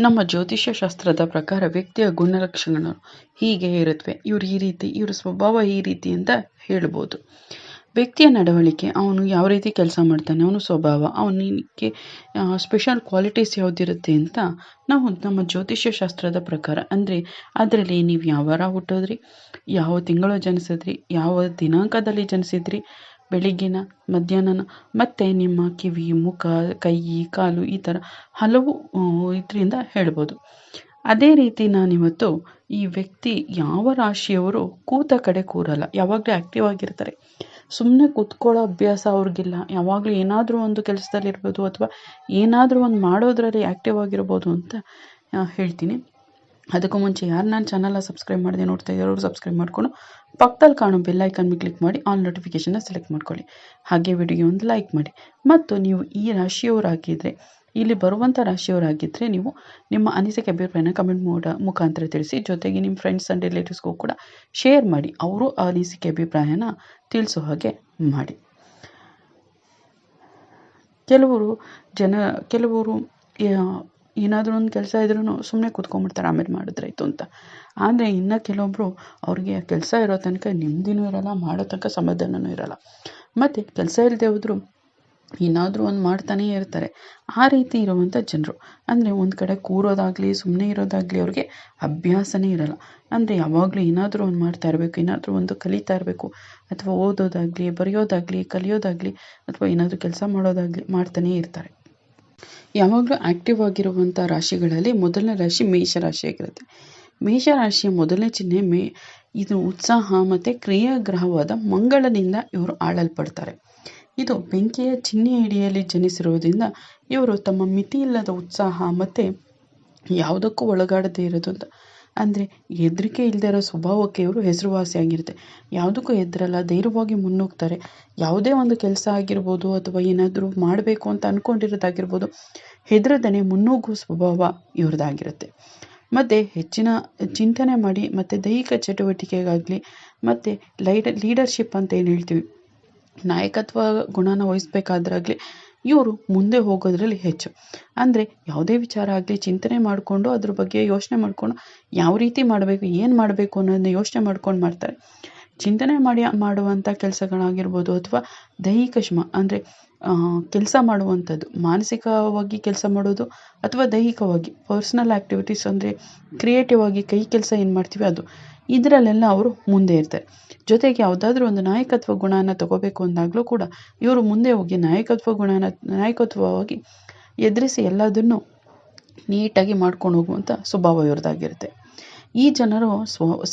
ನಮ್ಮ ಜ್ಯೋತಿಷ್ಯ ಶಾಸ್ತ್ರದ ಪ್ರಕಾರ ವ್ಯಕ್ತಿಯ ಗುಣಲಕ್ಷಣಗಳು ಹೀಗೆ ಇರುತ್ತವೆ. ಇವ್ರು ಈ ರೀತಿ, ಇವ್ರ ಸ್ವಭಾವ ಈ ರೀತಿ ಅಂತ ಹೇಳ್ಬೋದು. ವ್ಯಕ್ತಿಯ ನಡವಳಿಕೆ, ಅವನು ಯಾವ ರೀತಿ ಕೆಲಸ ಮಾಡ್ತಾನೆ, ಅವನ ಸ್ವಭಾವ, ಅವನಿಗೆ ಸ್ಪೆಷಲ್ ಕ್ವಾಲಿಟೀಸ್ ಯಾವುದಿರುತ್ತೆ ಅಂತ ನಾವು ನಮ್ಮ ಜ್ಯೋತಿಷ್ಯ ಶಾಸ್ತ್ರದ ಪ್ರಕಾರ, ಅಂದರೆ ಅದರಲ್ಲಿ ನೀವು ಯಾವ ವಾರ ಹುಟ್ಟೋದ್ರಿ, ಯಾವ ತಿಂಗಳು ಜನಿಸಿದ್ರಿ, ಯಾವ ದಿನಾಂಕದಲ್ಲಿ ಜನಿಸಿದ್ರಿ, ಬೆಳಿಗ್ಗಿನ ಮಧ್ಯಾಹ್ನನ, ಮತ್ತು ನಿಮ್ಮ ಕಿವಿ, ಮುಖ, ಕೈ, ಕಾಲು, ಈ ಥರ ಹಲವು ಇದರಿಂದ ಹೇಳ್ಬೋದು. ಅದೇ ರೀತಿ ನಾನಿವತ್ತು ಈ ವ್ಯಕ್ತಿ ಯಾವ ರಾಶಿಯವರು ಕೂತ ಕಡೆ ಕೂರಲ್ಲ, ಯಾವಾಗಲೂ ಆ್ಯಕ್ಟಿವ್ ಆಗಿರ್ತಾರೆ. ಸುಮ್ಮನೆ ಕೂತ್ಕೊಳ್ಳೋ ಅಭ್ಯಾಸ ಅವ್ರಿಗಿಲ್ಲ. ಯಾವಾಗಲೂ ಏನಾದರೂ ಒಂದು ಕೆಲಸದಲ್ಲಿರ್ಬೋದು ಅಥವಾ ಏನಾದರೂ ಒಂದು ಮಾಡೋದ್ರಲ್ಲಿ ಆ್ಯಕ್ಟಿವ್ ಆಗಿರ್ಬೋದು ಅಂತ ಹೇಳ್ತೀನಿ. ಅದಕ್ಕೂ ಮುಂಚೆ ಯಾರು ನನ್ನ ಚಾನಲ್ನ ಸಬ್ಸ್ಕ್ರೈಬ್ ಮಾಡದೆ ನೋಡ್ತಾ ಇದ್ದಾರೆ ಅವರು ಸಬ್ಸ್ಕ್ರೈಬ್ ಮಾಡಿಕೊಂಡು ಪಕ್ಕದಲ್ಲಿ ಕಾಣೋ ಬೆಲ್ ಐಕನ್ ಮೇಲೆ ಕ್ಲಿಕ್ ಮಾಡಿ ಆಲ್ ನೋಟಿಫಿಕೇಷನ್ನ ಸೆಲೆಕ್ಟ್ ಮಾಡ್ಕೊಳ್ಳಿ. ಹಾಗೆ ವಿಡಿಯೋ ಒಂದು ಲೈಕ್ ಮಾಡಿ. ಮತ್ತು ನೀವು ಈ ರಾಶಿಯವರಾಗಿದ್ದರೆ, ಇಲ್ಲಿ ಬರುವಂಥ ರಾಶಿಯವರಾಗಿದ್ದರೆ ನೀವು ನಿಮ್ಮ ಅನಿಸಿಕೆ ಅಭಿಪ್ರಾಯನ ಕಮೆಂಟ್ ಮುಖಾಂತರ ತಿಳಿಸಿ. ಜೊತೆಗೆ ನಿಮ್ಮ ಫ್ರೆಂಡ್ಸ್ ಆ್ಯಂಡ್ ರಿಲೇಟಿವ್ಸ್ಗೂ ಕೂಡ ಶೇರ್ ಮಾಡಿ, ಅವರು ಅನಿಸಿಕೆ ಅಭಿಪ್ರಾಯನ ತಿಳಿಸೋ ಹಾಗೆ ಮಾಡಿ. ಕೆಲವರು ಏನಾದರೂ ಒಂದು ಕೆಲಸ ಇದ್ರೂ ಸುಮ್ಮನೆ ಕೂತ್ಕೊಂಡ್ಬಿಡ್ತಾರೆ, ಆಮೇಲೆ ಮಾಡಿದ್ರಾಯ್ತು ಅಂತ. ಆದರೆ ಇನ್ನು ಕೆಲವೊಬ್ಬರು ಅವ್ರಿಗೆ ಕೆಲಸ ಇರೋ ತನಕ ನೆಮ್ಮದಿನೂ ಇರೋಲ್ಲ, ಮಾಡೋ ತನಕ ಸಮಾಧಾನವೂ ಇರೋಲ್ಲ. ಮತ್ತು ಕೆಲಸ ಇಲ್ಲದೆ ಹೋದರೂ ಏನಾದರೂ ಒಂದು ಮಾಡ್ತಾನೇ ಇರ್ತಾರೆ. ಆ ರೀತಿ ಇರುವಂಥ ಜನರು, ಅಂದರೆ ಒಂದು ಕಡೆ ಕೂರೋದಾಗಲಿ ಸುಮ್ಮನೆ ಇರೋದಾಗಲಿ ಅವ್ರಿಗೆ ಅಭ್ಯಾಸನೇ ಇರೋಲ್ಲ. ಅಂದರೆ ಯಾವಾಗಲೂ ಏನಾದರೂ ಒಂದು ಮಾಡ್ತಾ ಇರಬೇಕು, ಏನಾದರೂ ಒಂದು ಕಲಿತಾ ಇರಬೇಕು, ಅಥವಾ ಓದೋದಾಗಲಿ, ಬರೆಯೋದಾಗಲಿ, ಕಲಿಯೋದಾಗಲಿ, ಅಥವಾ ಏನಾದರೂ ಕೆಲಸ ಮಾಡೋದಾಗಲಿ ಮಾಡ್ತಾನೇ ಇರ್ತಾರೆ. ಯಾವಾಗಲೂ ಆ್ಯಕ್ಟಿವ್ ಆಗಿರುವಂಥ ರಾಶಿಗಳಲ್ಲಿ ಮೊದಲನೇ ರಾಶಿ ಮೇಷರಾಶಿಯಾಗಿರುತ್ತೆ. ಮೇಷರಾಶಿಯ ಮೊದಲನೇ ಚಿಹ್ನೆ ಇದು ಉತ್ಸಾಹ ಮತ್ತು ಕ್ರಿಯಾಗ್ರಹವಾದ ಮಂಗಳನಿಂದ ಇವರು ಆಳಲ್ಪಡ್ತಾರೆ. ಇದು ಬೆಂಕಿಯ ಚಿಹ್ನೆ ಅಡಿಯಲ್ಲಿ ಜನಿಸಿರುವುದರಿಂದ ಇವರು ತಮ್ಮ ಮಿತಿಯಿಲ್ಲದ ಉತ್ಸಾಹ ಮತ್ತು ಯಾವುದಕ್ಕೂ ಒಳಗಾಡದೇ ಇರೋದು ಅಂತ, ಅಂದರೆ ಹೆದರಿಕೆ ಇಲ್ಲದೆ ಇರೋ ಸ್ವಭಾವಕ್ಕೆ ಇವರು ಹೆಸರುವಾಸಿಯಾಗಿರುತ್ತೆ. ಯಾವುದಕ್ಕೂ ಹೆದರಲ್ಲ, ಧೈರ್ಯವಾಗಿ ಮುನ್ನುಗ್ತಾರೆ. ಯಾವುದೇ ಒಂದು ಕೆಲಸ ಆಗಿರ್ಬೋದು ಅಥವಾ ಏನಾದರೂ ಮಾಡಬೇಕು ಅಂತ ಅಂದ್ಕೊಂಡಿರೋದಾಗಿರ್ಬೋದು, ಹೆದರದೇ ಮುನ್ನುಗ್ಗುವ ಸ್ವಭಾವ ಇವ್ರದ್ದಾಗಿರುತ್ತೆ. ಮತ್ತು ಹೆಚ್ಚಿನ ಚಿಂತನೆ ಮಾಡಿ ಮತ್ತು ದೈಹಿಕ ಚಟುವಟಿಕೆಗಾಗಲಿ ಮತ್ತು ಲೀಡರ್ಶಿಪ್ ಅಂತ ಏನು ಹೇಳ್ತೀವಿ, ನಾಯಕತ್ವ ಗುಣನ ವಹಿಸ್ಬೇಕಾದ್ರಾಗಲಿ ಇವರು ಮುಂದೆ ಹೋಗೋದ್ರಲ್ಲಿ ಹೆಚ್ಚು. ಅಂದರೆ ಯಾವುದೇ ವಿಚಾರ ಆಗಲಿ ಚಿಂತನೆ ಮಾಡಿಕೊಂಡು ಅದ್ರ ಬಗ್ಗೆ ಯೋಚನೆ ಮಾಡಿಕೊಂಡು ಯಾವ ರೀತಿ ಮಾಡಬೇಕು, ಏನು ಮಾಡಬೇಕು ಅನ್ನೋದನ್ನ ಯೋಚನೆ ಮಾಡ್ಕೊಂಡು ಮಾಡ್ತಾರೆ. ಚಿಂತನೆ ಮಾಡುವಂಥ ಕೆಲಸಗಳಾಗಿರ್ಬೋದು ಅಥವಾ ದೈಹಿಕ ಶ್ರಮ, ಅಂದರೆ ಕೆಲಸ ಮಾಡುವಂಥದ್ದು, ಮಾನಸಿಕವಾಗಿ ಕೆಲಸ ಮಾಡೋದು ಅಥವಾ ದೈಹಿಕವಾಗಿ ಪರ್ಸ್ನಲ್ ಆ್ಯಕ್ಟಿವಿಟೀಸ್, ಅಂದರೆ ಕ್ರಿಯೇಟಿವ್ ಆಗಿ ಕೈ ಕೆಲಸ ಏನು ಮಾಡ್ತೀವಿ ಅದು, ಇದರಲ್ಲೆಲ್ಲ ಅವರು ಮುಂದೆ ಇರ್ತಾರೆ. ಜೊತೆಗೆ ಯಾವುದಾದ್ರೂ ಒಂದು ನಾಯಕತ್ವ ಗುಣನ ತಗೋಬೇಕು ಅಂದಾಗಲೂ ಕೂಡ ಇವರು ಮುಂದೆ ಹೋಗಿ ನಾಯಕತ್ವವಾಗಿ ಎದುರಿಸಿ ಎಲ್ಲದನ್ನು ನೀಟಾಗಿ ಮಾಡ್ಕೊಂಡು ಹೋಗುವಂಥ ಸ್ವಭಾವ ಇವ್ರದ್ದಾಗಿರುತ್ತೆ. ಈ ಜನರು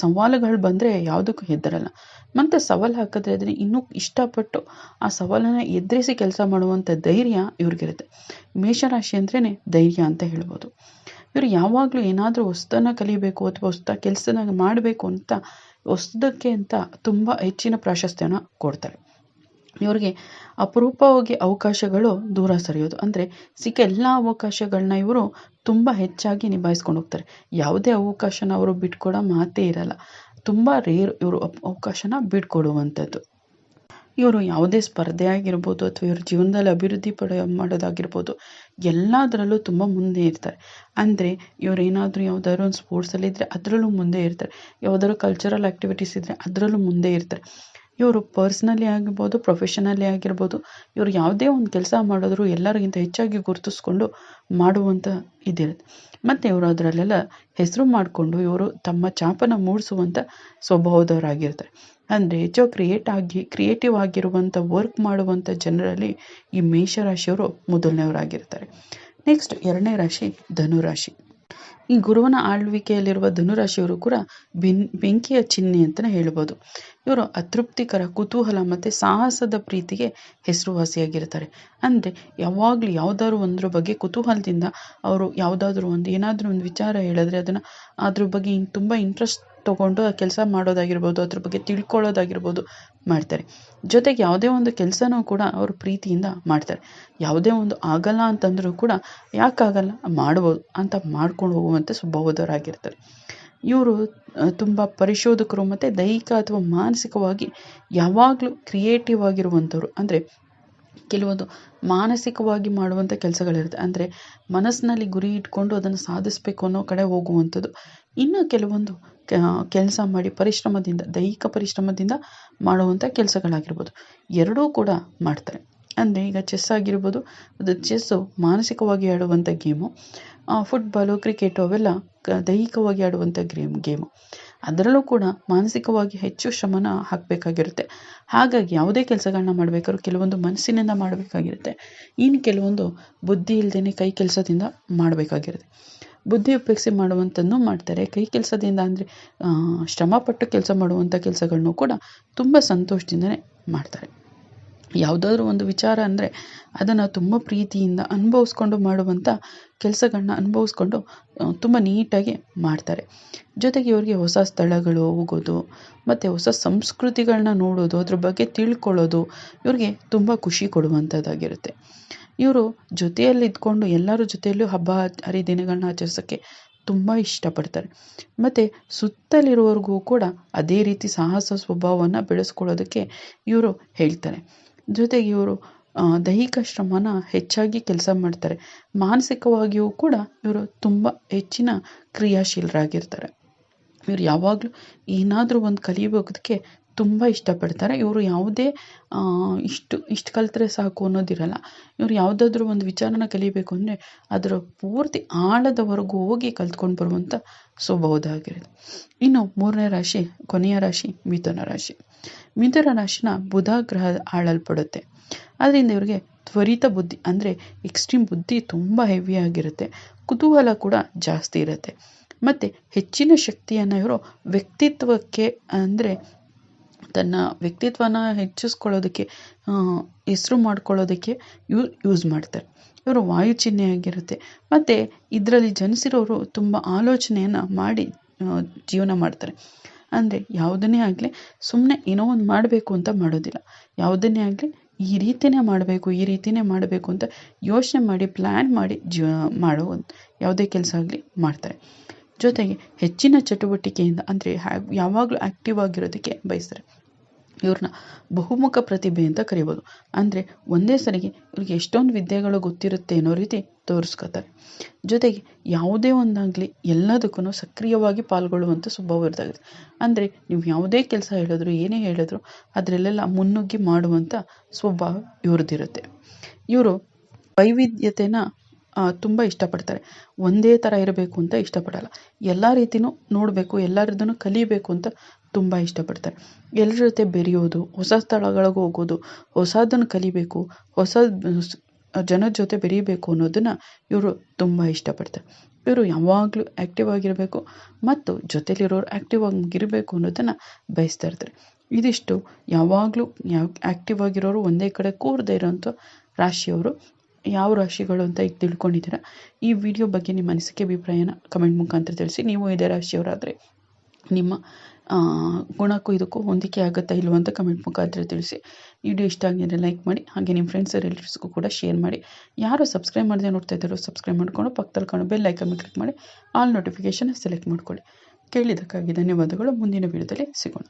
ಸವಾಲುಗಳು ಬಂದರೆ ಯಾವುದಕ್ಕೂ ಹೆದರಲ್ಲ, ಮತ್ತು ಸವಾಲು ಹಾಕಿದ್ರೆ ಅದನ್ನು ಇನ್ನೂ ಇಷ್ಟಪಟ್ಟು ಆ ಸವಾಲನ್ನು ಎದುರಿಸಿ ಕೆಲಸ ಮಾಡುವಂಥ ಧೈರ್ಯ ಇವ್ರಿಗಿರುತ್ತೆ. ಮೇಷರಾಶಿ ಅಂದ್ರೇ ಧೈರ್ಯ ಅಂತ ಹೇಳ್ಬೋದು. ಇವರು ಯಾವಾಗಲೂ ಏನಾದರೂ ಹೊಸದನ್ನು ಕಲಿಬೇಕು ಅಥವಾ ಹೊಸ ಕೆಲಸನ ಮಾಡಬೇಕು ಅಂತ ಹೊಸದಕ್ಕೆ ಅಂತ ತುಂಬ ಹೆಚ್ಚಿನ ಪ್ರಾಶಸ್ತ್ಯನ ಕೊಡ್ತಾರೆ. ಇವ್ರಿಗೆ ಅಪರೂಪವಾಗಿ ಅವಕಾಶಗಳು ದೂರ ಸರಿಯೋದು, ಅಂದರೆ ಸಿಕ್ಕ ಎಲ್ಲ ಅವಕಾಶಗಳನ್ನ ಇವರು ತುಂಬ ಹೆಚ್ಚಾಗಿ ನಿಭಾಯಿಸ್ಕೊಂಡು ಹೋಗ್ತಾರೆ. ಯಾವುದೇ ಅವಕಾಶನ ಅವರು ಬಿಟ್ಕೊಡೋ ಮಾತೇ ಇರಲ್ಲ. ತುಂಬ ರೇರ್ ಇವರು ಅವಕಾಶನ ಬಿಟ್ಕೊಡುವಂಥದ್ದು. ಇವರು ಯಾವುದೇ ಸ್ಪರ್ಧೆ ಆಗಿರ್ಬೋದು ಅಥವಾ ಇವ್ರ ಜೀವನದಲ್ಲಿ ಅಭಿವೃದ್ಧಿ ಮಾಡೋದಾಗಿರ್ಬೋದು, ಎಲ್ಲದರಲ್ಲೂ ತುಂಬ ಮುಂದೆ ಇರ್ತಾರೆ. ಅಂದರೆ ಇವ್ರು ಏನಾದರೂ ಯಾವುದಾದ್ರು ಒಂದು ಸ್ಪೋರ್ಟ್ಸಲ್ಲಿದ್ದರೆ ಅದರಲ್ಲೂ ಮುಂದೆ ಇರ್ತಾರೆ, ಯಾವುದಾದ್ರು ಕಲ್ಚರಲ್ ಆ್ಯಕ್ಟಿವಿಟೀಸ್ ಇದ್ದರೆ ಅದರಲ್ಲೂ ಮುಂದೆ ಇರ್ತಾರೆ. ಇವರು ಪರ್ಸ್ನಲಿ ಆಗಿರ್ಬೋದು, ಪ್ರೊಫೆಷನಲ್ಲಿ ಆಗಿರ್ಬೋದು, ಇವರು ಯಾವುದೇ ಒಂದು ಕೆಲಸ ಮಾಡಿದ್ರು ಎಲ್ಲರಿಗಿಂತ ಹೆಚ್ಚಾಗಿ ಗುರುತಿಸ್ಕೊಂಡು ಮಾಡುವಂಥ ಇದಿರುತ್ತೆ. ಮತ್ತು ಇವರು ಅದರಲ್ಲೆಲ್ಲ ಹೆಸರು ಮಾಡಿಕೊಂಡು ಇವರು ತಮ್ಮ ಛಾಪನ್ನು ಮೂಡಿಸುವಂಥ ಸ್ವಭಾವದವರಾಗಿರ್ತಾರೆ. ಅಂದರೆ ಹೆಚ್ಚು ಕ್ರಿಯೇಟಿವ್ ಆಗಿರುವಂಥ ವರ್ಕ್ ಮಾಡುವಂಥ ಜನರಲ್ಲಿ ಈ ಮೇಷರಾಶಿಯವರು ಮೊದಲನೇವರಾಗಿರ್ತಾರೆ. ನೆಕ್ಸ್ಟ್ ಎರಡನೇ ರಾಶಿ ಧನುರಾಶಿ. ಈ ಗುರುವಿನ ಆಳ್ವಿಕೆಯಲ್ಲಿರುವ ಧನುರಾಶಿಯವರು ಕೂಡ ಬೆಂಕಿಯ ಚಿಹ್ನೆ ಅಂತಲೇ ಹೇಳ್ಬೋದು. ಇವರು ಅತೃಪ್ತಿಕರ ಕುತೂಹಲ ಮತ್ತು ಸಾಹಸದ ಪ್ರೀತಿಗೆ ಹೆಸರುವಾಸಿಯಾಗಿರ್ತಾರೆ. ಅಂದರೆ ಯಾವಾಗಲೂ ಯಾವುದಾದ್ರು ಒಂದ್ರ ಬಗ್ಗೆ ಕುತೂಹಲದಿಂದ ಅವರು ಯಾವುದಾದ್ರೂ ಏನಾದರೂ ಒಂದು ವಿಚಾರ ಹೇಳಿದ್ರೆ ಅದನ್ನು ಅದ್ರ ಬಗ್ಗೆ ತುಂಬ ಇಂಟ್ರೆಸ್ಟ್ ತೊಗೊಂಡು ಆ ಕೆಲಸ ಮಾಡೋದಾಗಿರ್ಬೋದು, ಅದ್ರ ಬಗ್ಗೆ ತಿಳ್ಕೊಳ್ಳೋದಾಗಿರ್ಬೋದು ಮಾಡ್ತಾರೆ. ಜೊತೆಗೆ ಯಾವುದೇ ಒಂದು ಕೆಲಸನೂ ಕೂಡ ಅವರು ಪ್ರೀತಿಯಿಂದ ಮಾಡ್ತಾರೆ. ಯಾವುದೇ ಒಂದು ಆಗಲ್ಲ ಅಂತಂದರೂ ಕೂಡ ಯಾಕಾಗಲ್ಲ, ಮಾಡ್ಬೋದು ಅಂತ ಮಾಡ್ಕೊಂಡು ಹೋಗುವಂಥ ಸ್ವಭಾವದವರಾಗಿರ್ತಾರೆ. ಇವರು ತುಂಬ ಪರಿಶೋಧಕರು ಮತ್ತು ದೈಹಿಕ ಅಥವಾ ಮಾನಸಿಕವಾಗಿ ಯಾವಾಗಲೂ ಕ್ರಿಯೇಟಿವ್ ಆಗಿರುವಂಥವ್ರು. ಅಂದರೆ ಕೆಲವೊಂದು ಮಾನಸಿಕವಾಗಿ ಮಾಡುವಂಥ ಕೆಲಸಗಳಿರುತ್ತೆ. ಅಂದರೆ ಮನಸ್ಸಿನಲ್ಲಿ ಗುರಿ ಇಟ್ಕೊಂಡು ಅದನ್ನು ಸಾಧಿಸಬೇಕು ಅನ್ನೋ ಕಡೆ ಹೋಗುವಂಥದ್ದು. ಇನ್ನು ಕೆಲವೊಂದು ಕೆಲಸ ಮಾಡಿ ಪರಿಶ್ರಮದಿಂದ, ದೈಹಿಕ ಪರಿಶ್ರಮದಿಂದ ಮಾಡುವಂಥ ಕೆಲಸಗಳಾಗಿರ್ಬೋದು. ಎರಡೂ ಕೂಡ ಮಾಡ್ತಾರೆ. ಅಂದರೆ ಈಗ ಚೆಸ್ ಆಗಿರ್ಬೋದು, ಅದು ಚೆಸ್ಸು ಮಾನಸಿಕವಾಗಿ ಆಡುವಂಥ ಗೇಮು. ಫುಟ್ಬಾಲು, ಕ್ರಿಕೆಟು ಅವೆಲ್ಲ ದೈಹಿಕವಾಗಿ ಆಡುವಂಥ ಗೇಮು. ಅದರಲ್ಲೂ ಕೂಡ ಮಾನಸಿಕವಾಗಿ ಹೆಚ್ಚು ಶ್ರಮನ ಹಾಕಬೇಕಾಗಿರುತ್ತೆ. ಹಾಗಾಗಿ ಯಾವುದೇ ಕೆಲಸಗಳನ್ನ ಮಾಡಬೇಕಾದ್ರೂ ಕೆಲವೊಂದು ಮನಸ್ಸಿನಿಂದ ಮಾಡಬೇಕಾಗಿರುತ್ತೆ. ಇನ್ನು ಕೆಲವೊಂದು ಬುದ್ಧಿ ಇಲ್ಲದೇ ಕೈ ಕೆಲಸದಿಂದ ಮಾಡಬೇಕಾಗಿರುತ್ತೆ. ಬುದ್ಧಿ ಉಪಯೋಗಿಸಿ ಮಾಡುವಂಥದ್ದನ್ನು ಮಾಡ್ತಾರೆ. ಕೈ ಕೆಲಸದಿಂದ ಅಂದರೆ ಶ್ರಮಪಟ್ಟು ಕೆಲಸ ಮಾಡುವಂಥ ಕೆಲಸಗಳನ್ನು ಕೂಡ ತುಂಬ ಸಂತೋಷದಿಂದನೇ ಮಾಡ್ತಾರೆ. ಯಾವುದಾದ್ರೂ ಒಂದು ವಿಚಾರ ಅಂದರೆ ಅದನ್ನು ತುಂಬ ಪ್ರೀತಿಯಿಂದ ಅನುಭವಿಸ್ಕೊಂಡು ಮಾಡುವಂಥ ಕೆಲಸಗಳನ್ನ ಅನುಭವಿಸ್ಕೊಂಡು ತುಂಬ ನೀಟಾಗಿ ಮಾಡ್ತಾರೆ. ಜೊತೆಗೆ ಇವರಿಗೆ ಹೊಸ ಸ್ಥಳಗಳು ಹೋಗೋದು ಮತ್ತು ಹೊಸ ಸಂಸ್ಕೃತಿಗಳನ್ನ ನೋಡೋದು, ಅದ್ರ ಬಗ್ಗೆ ತಿಳ್ಕೊಳ್ಳೋದು ಇವ್ರಿಗೆ ತುಂಬ ಖುಷಿ ಕೊಡುವಂಥದ್ದಾಗಿರುತ್ತೆ. ಇವರು ಜೊತೆಯಲ್ಲಿ ಇದ್ಕೊಂಡು ಎಲ್ಲರ ಜೊತೆಯಲ್ಲೂ ಹಬ್ಬ ಹರಿದಿನಗಳನ್ನ ಆಚರಿಸೋಕ್ಕೆ ತುಂಬ ಇಷ್ಟಪಡ್ತಾರೆ. ಮತ್ತು ಸುತ್ತಲಿರುವವರಿಗೂ ಕೂಡ ಅದೇ ರೀತಿ ಸಾಹಸ ಸ್ವಭಾವವನ್ನು ಬೆಳೆಸ್ಕೊಳ್ಳೋದಕ್ಕೆ ಇವರು ಹೇಳ್ತಾರೆ. ಜೊತೆಗೆ ಇವರು ದೈಹಿಕ ಶ್ರಮನ ಹೆಚ್ಚಾಗಿ ಕೆಲಸ ಮಾಡ್ತಾರೆ. ಮಾನಸಿಕವಾಗಿಯೂ ಕೂಡ ಇವರು ತುಂಬ ಹೆಚ್ಚಿನ ಕ್ರಿಯಾಶೀಲರಾಗಿರ್ತಾರೆ. ಇವರು ಯಾವಾಗಲೂ ಏನಾದರೂ ಒಂದು ಕಲಿಯೋದಕ್ಕೆ ತುಂಬ ಇಷ್ಟಪಡ್ತಾರೆ. ಇವರು ಯಾವುದೇ ಇಷ್ಟು ಕಲಿತ್ರೆ ಸಾಕು ಅನ್ನೋದಿರಲ್ಲ. ಇವರು ಯಾವುದಾದ್ರೂ ಒಂದು ವಿಚಾರನ ಕಲಿಬೇಕು ಅಂದರೆ ಅದರ ಪೂರ್ತಿ ಆಳದವರೆಗೂ ಹೋಗಿ ಕಲ್ತ್ಕೊಂಡು ಬರುವಂಥ ಸ್ವಭಾವದಾಗಿರುತ್ತೆ. ಇನ್ನು 3ನೇ ರಾಶಿ, ಕೊನೆಯ ರಾಶಿ ಮಿಥುನ ರಾಶಿ. ಮಿಥುನ ರಾಶಿನ ಬುಧ ಗ್ರಹ ಆಳಲ್ಪಡುತ್ತೆ. ಅದರಿಂದ ಇವರಿಗೆ ತ್ವರಿತ ಬುದ್ಧಿ, ಅಂದರೆ ಎಕ್ಸ್ಟ್ರೀಮ್ ಬುದ್ಧಿ ತುಂಬ ಹೆವಿಯಾಗಿರುತ್ತೆ. ಕುತೂಹಲ ಕೂಡ ಜಾಸ್ತಿ ಇರುತ್ತೆ. ಮತ್ತು ಹೆಚ್ಚಿನ ಶಕ್ತಿಯನ್ನು ಇವರು ವ್ಯಕ್ತಿತ್ವಕ್ಕೆ, ಅಂದರೆ ತನ್ನ ವ್ಯಕ್ತಿತ್ವನ ಹೆಚ್ಚಿಸ್ಕೊಳ್ಳೋದಕ್ಕೆ, ಹೆಸರು ಮಾಡ್ಕೊಳ್ಳೋದಕ್ಕೆ ಯೂಸ್ ಮಾಡ್ತಾರೆ. ಇವರು ವಾಯು ಚಿಹ್ನೆಯಾಗಿರುತ್ತೆ. ಮತ್ತು ಇದರಲ್ಲಿ ಜನಿಸಿರೋರು ತುಂಬ ಆಲೋಚನೆಯನ್ನು ಮಾಡಿ ಜೀವನ ಮಾಡ್ತಾರೆ. ಅಂದರೆ ಯಾವುದನ್ನೇ ಆಗಲಿ ಸುಮ್ಮನೆ ಏನೋ ಒಂದು ಮಾಡಬೇಕು ಅಂತ ಮಾಡೋದಿಲ್ಲ. ಯಾವುದನ್ನೇ ಆಗಲಿ ಈ ರೀತಿಯೇ ಮಾಡಬೇಕು ಅಂತ ಯೋಚನೆ ಮಾಡಿ ಪ್ಲ್ಯಾನ್ ಮಾಡಿ ಮಾಡೋ ಯಾವುದೇ ಕೆಲಸ ಆಗಲಿ ಮಾಡ್ತಾರೆ. ಜೊತೆಗೆ ಹೆಚ್ಚಿನ ಚಟುವಟಿಕೆಯಿಂದ, ಅಂದರೆ ಯಾವಾಗಲೂ ಆ್ಯಕ್ಟಿವ್ ಆಗಿರೋದಕ್ಕೆ ಬಯಸ್ತಾರೆ. ಇವ್ರನ್ನ ಬಹುಮುಖ ಪ್ರತಿಭೆ ಅಂತ ಕರಿಬೋದು. ಅಂದರೆ ಒಂದೇ ಸರಿಗೆ ಇವ್ರಿಗೆ ಎಷ್ಟೊಂದು ವಿದ್ಯೆಗಳು ಗೊತ್ತಿರುತ್ತೆ ಅನ್ನೋ ರೀತಿ ತೋರಿಸ್ಕೊತಾರೆ. ಜೊತೆಗೆ ಯಾವುದೇ ಒಂದಾಗಲಿ ಎಲ್ಲದಕ್ಕೂ ಸಕ್ರಿಯವಾಗಿ ಪಾಲ್ಗೊಳ್ಳುವಂಥ ಸ್ವಭಾವ ಇರ್ತಾಗಿದೆ. ಅಂದರೆ ನೀವು ಯಾವುದೇ ಕೆಲಸ ಹೇಳಿದ್ರು, ಏನೇ ಹೇಳಿದ್ರು ಅದರಲ್ಲೆಲ್ಲ ಮುನ್ನುಗ್ಗಿ ಮಾಡುವಂಥ ಸ್ವಭಾವ ಇವ್ರದ್ದಿರುತ್ತೆ. ಇವರು ವೈವಿಧ್ಯತೆನ ತುಂಬ ಇಷ್ಟಪಡ್ತಾರೆ. ಒಂದೇ ಥರ ಇರಬೇಕು ಅಂತ ಇಷ್ಟಪಡಲ್ಲ. ಎಲ್ಲ ರೀತಿಯೂ ನೋಡಬೇಕು, ಎಲ್ಲರದನ್ನು ಕಲಿಬೇಕು ಅಂತ ತುಂಬ ಇಷ್ಟಪಡ್ತಾರೆ. ಎಲ್ಲರ ಜೊತೆ ಬೆರೆಯೋದು, ಹೊಸ ಸ್ಥಳಗಳಿಗೆ ಹೋಗೋದು, ಹೊಸದನ್ನು ಕಲಿಬೇಕು, ಹೊಸ ಜನರ ಜೊತೆ ಬೆರೀಬೇಕು ಅನ್ನೋದನ್ನು ಇವರು ತುಂಬ ಇಷ್ಟಪಡ್ತಾರೆ. ಇವರು ಯಾವಾಗಲೂ ಆ್ಯಕ್ಟಿವ್ ಆಗಿರಬೇಕು ಮತ್ತು ಜೊತೆಲಿರೋರು ಆ್ಯಕ್ಟಿವ್ ಆಗಿರಬೇಕು ಅನ್ನೋದನ್ನು ಬಯಸ್ತಾ ಇರ್ತಾರೆ. ಇದಿಷ್ಟು ಯಾವಾಗಲೂ ಆ್ಯಕ್ಟಿವ್ ಆಗಿರೋರು, ಒಂದೇ ಕಡೆ ಕೂರದೇ ಇರೋಂಥ ರಾಶಿಯವರು ಯಾವ ರಾಶಿಗಳು ಅಂತ ಈಗ ತಿಳ್ಕೊಂಡಿದ್ದೀರಾ. ಈ ವಿಡಿಯೋ ಬಗ್ಗೆ ನಿಮ್ಮ ಅನಿಸಿಕೆ ಅಭಿಪ್ರಾಯನ ಕಮೆಂಟ್ ಮುಖಾಂತರ ತಿಳಿಸಿ. ನೀವು ಇದೇ ರಾಶಿಯವರಾದರೆ ನಿಮ್ಮ ಗುಣಕ್ಕೂ ಇದಕ್ಕೂ ಹೊಂದಿಕೆ ಆಗುತ್ತಾ ಇಲ್ವ ಅಂತ ಕಮೆಂಟ್ ಮುಖಾಂತರ ತಿಳಿಸಿ. ವಿಡಿಯೋ ಇಷ್ಟ ಆಗಿದ್ರೆ ಲೈಕ್ ಮಾಡಿ, ಹಾಗೆ ನಿಮ್ಮ ಫ್ರೆಂಡ್ಸ್ ರಿಲೇಟಿವ್ಸ್ಗೂ ಕೂಡ ಶೇರ್ ಮಾಡಿ. ಯಾರು ಸಬ್ಸ್ಕ್ರೈಬ್ ಮಾಡದೆ ನೋಡ್ತಾ ಇದ್ದಾರೋ ಸಬ್ಸ್ಕ್ರೈಬ್ ಮಾಡಿಕೊಂಡು ಪಕ್ಕದಲ್ಲಿ ಕಾಣೋ ಬೆಲ್ ಐಕಾನ್ ಕ್ಲಿಕ್ ಮಾಡಿ ಆಲ್ ನೋಟಿಫಿಕೇಷನ್ ಸೆಲೆಕ್ಟ್ ಮಾಡ್ಕೊಳ್ಳಿ. ಕೇಳಿದ್ದಕ್ಕಾಗಿ ಧನ್ಯವಾದಗಳು. ಮುಂದಿನ ವಿಡಿಯೋದಲ್ಲಿ ಸಿಗೋಣ.